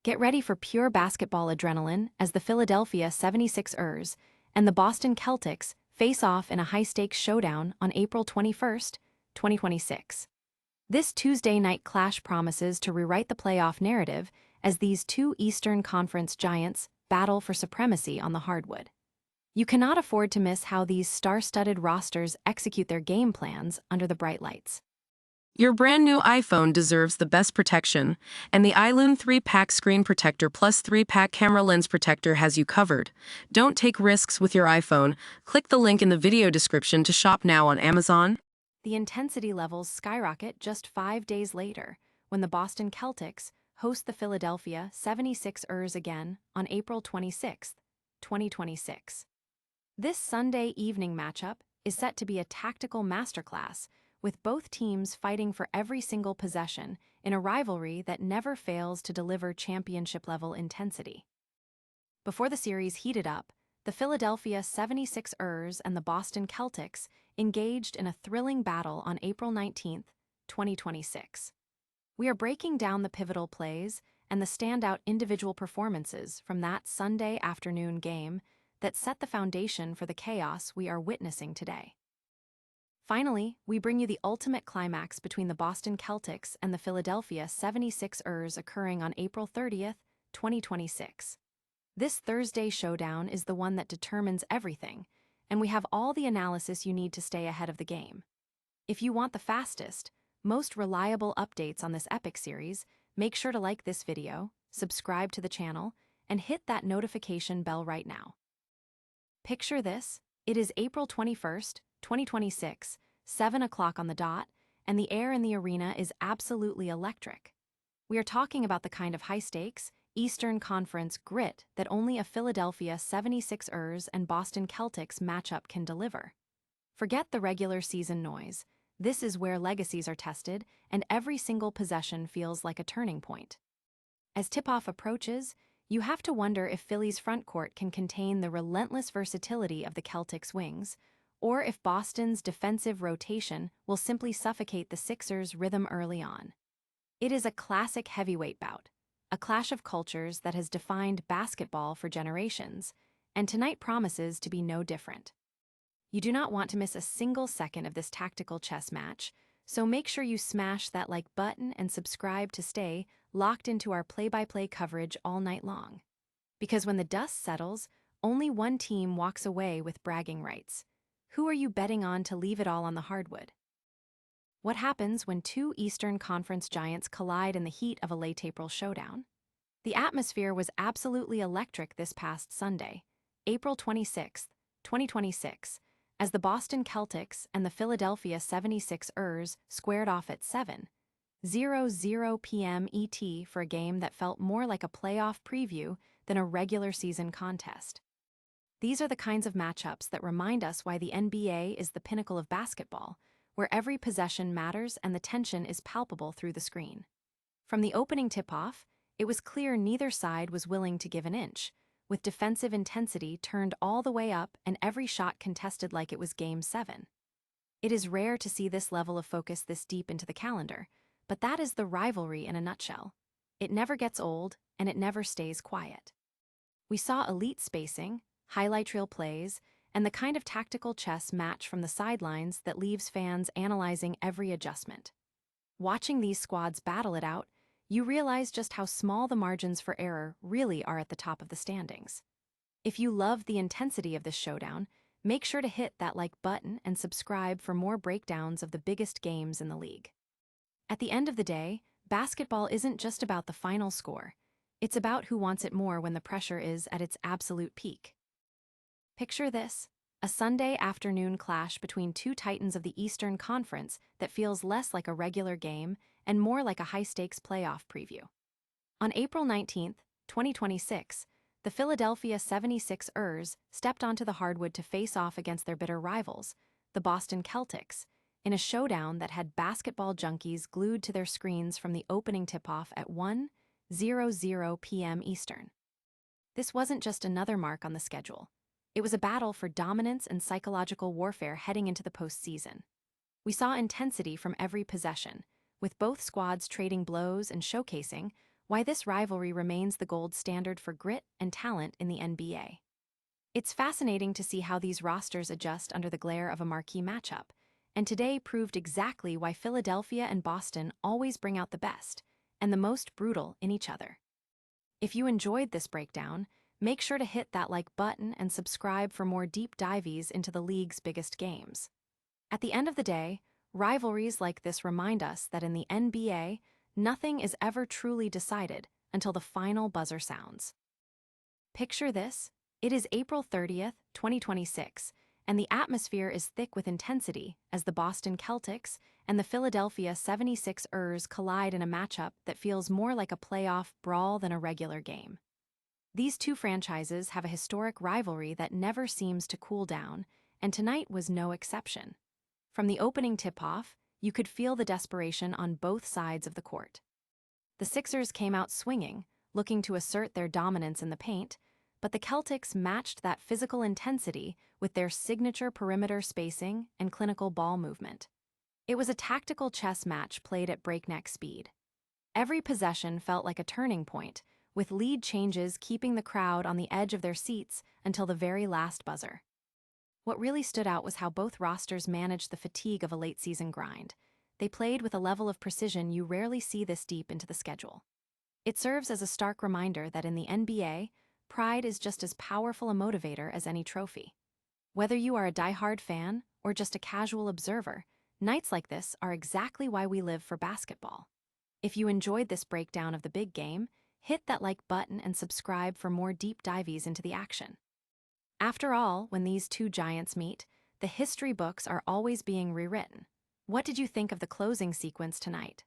Get ready for pure basketball adrenaline as the Philadelphia 76ers and the Boston Celtics face off in a high-stakes showdown on April 21st, 2026. This Tuesday night clash promises to rewrite the playoff narrative as these two Eastern Conference giants battle for supremacy on the hardwood. You cannot afford to miss how these star-studded rosters execute their game plans under the bright lights. Your brand new iPhone deserves the best protection, and the iLume 3-Pack Screen Protector plus 3-Pack Camera Lens Protector has you covered. Don't take risks with your iPhone. Click the link in the video description to shop now on Amazon. The intensity levels skyrocket just 5 days later, when the Boston Celtics host the Philadelphia 76ers again on April 26, 2026. This Sunday evening matchup is set to be a tactical masterclass, with both teams fighting for every single possession in a rivalry that never fails to deliver championship-level intensity. Before the series heated up, the Philadelphia 76ers and the Boston Celtics engaged in a thrilling battle on April 19, 2026. We are breaking down the pivotal plays and the standout individual performances from that Sunday afternoon game that set the foundation for the chaos we are witnessing today. Finally, we bring you the ultimate climax between the Boston Celtics and the Philadelphia 76ers occurring on April 30, 2026. This Thursday showdown is the one that determines everything, and we have all the analysis you need to stay ahead of the game. If you want the fastest, most reliable updates on this epic series, make sure to like this video, subscribe to the channel, and hit that notification bell right now. Picture this: it is April 21st, 2026, 7 o'clock on the dot, and the air in the arena is absolutely electric. We are talking about the kind of high-stakes, Eastern Conference grit that only a Philadelphia 76ers and Boston Celtics matchup can deliver. Forget the regular season noise. This is where legacies are tested, and every single possession feels like a turning point. As tip-off approaches, you have to wonder if Philly's frontcourt can contain the relentless versatility of the Celtics' wings, or if Boston's defensive rotation will simply suffocate the Sixers' rhythm early on. It is a classic heavyweight bout, a clash of cultures that has defined basketball for generations, and tonight promises to be no different. You do not want to miss a single second of this tactical chess match, so make sure you smash that like button and subscribe to stay locked into our play-by-play coverage all night long. Because when the dust settles, only one team walks away with bragging rights. Who are you betting on to leave it all on the hardwood? What happens when two Eastern Conference giants collide in the heat of a late April showdown? The atmosphere was absolutely electric this past Sunday, April 26, 2026, as the Boston Celtics and the Philadelphia 76ers squared off at 7:00 p.m. ET for a game that felt more like a playoff preview than a regular season contest. These are the kinds of matchups that remind us why the NBA is the pinnacle of basketball, where every possession matters and the tension is palpable through the screen. From the opening tip-off, it was clear neither side was willing to give an inch, with defensive intensity turned all the way up and every shot contested like it was Game 7. It is rare to see this level of focus this deep into the calendar, but that is the rivalry in a nutshell. It never gets old, and it never stays quiet. We saw elite spacing, highlight reel plays, and the kind of tactical chess match from the sidelines that leaves fans analyzing every adjustment. Watching these squads battle it out, you realize just how small the margins for error really are at the top of the standings. If you love the intensity of this showdown, make sure to hit that like button and subscribe for more breakdowns of the biggest games in the league. At the end of the day, basketball isn't just about the final score. It's about who wants it more when the pressure is at its absolute peak. Picture this: a Sunday afternoon clash between two titans of the Eastern Conference that feels less like a regular game and more like a high-stakes playoff preview. On April 19, 2026, the Philadelphia 76ers stepped onto the hardwood to face off against their bitter rivals, the Boston Celtics, in a showdown that had basketball junkies glued to their screens from the opening tip-off at 1:00 p.m. Eastern. This wasn't just another mark on the schedule. It was a battle for dominance and psychological warfare heading into the postseason. We saw intensity from every possession, with both squads trading blows and showcasing why this rivalry remains the gold standard for grit and talent in the NBA. It's fascinating to see how these rosters adjust under the glare of a marquee matchup, and today proved exactly why Philadelphia and Boston always bring out the best and the most brutal in each other. If you enjoyed this breakdown, make sure to hit that like button and subscribe for more deep dives into the league's biggest games. At the end of the day, rivalries like this remind us that in the NBA, nothing is ever truly decided until the final buzzer sounds. Picture this: it is April 30th, 2026, and the atmosphere is thick with intensity as the Boston Celtics and the Philadelphia 76ers collide in a matchup that feels more like a playoff brawl than a regular game. These two franchises have a historic rivalry that never seems to cool down, and tonight was no exception. From the opening tip-off, you could feel the desperation on both sides of the court. The Sixers came out swinging, looking to assert their dominance in the paint, but the Celtics matched that physical intensity with their signature perimeter spacing and clinical ball movement. It was a tactical chess match played at breakneck speed. Every possession felt like a turning point, with lead changes keeping the crowd on the edge of their seats until the very last buzzer. What really stood out was how both rosters managed the fatigue of a late-season grind. They played with a level of precision you rarely see this deep into the schedule. It serves as a stark reminder that in the NBA, pride is just as powerful a motivator as any trophy. Whether you are a diehard fan or just a casual observer, nights like this are exactly why we live for basketball. If you enjoyed this breakdown of the big game, hit that like button and subscribe for more deep dives into the action. After all, when these two giants meet, the history books are always being rewritten. What did you think of the closing sequence tonight?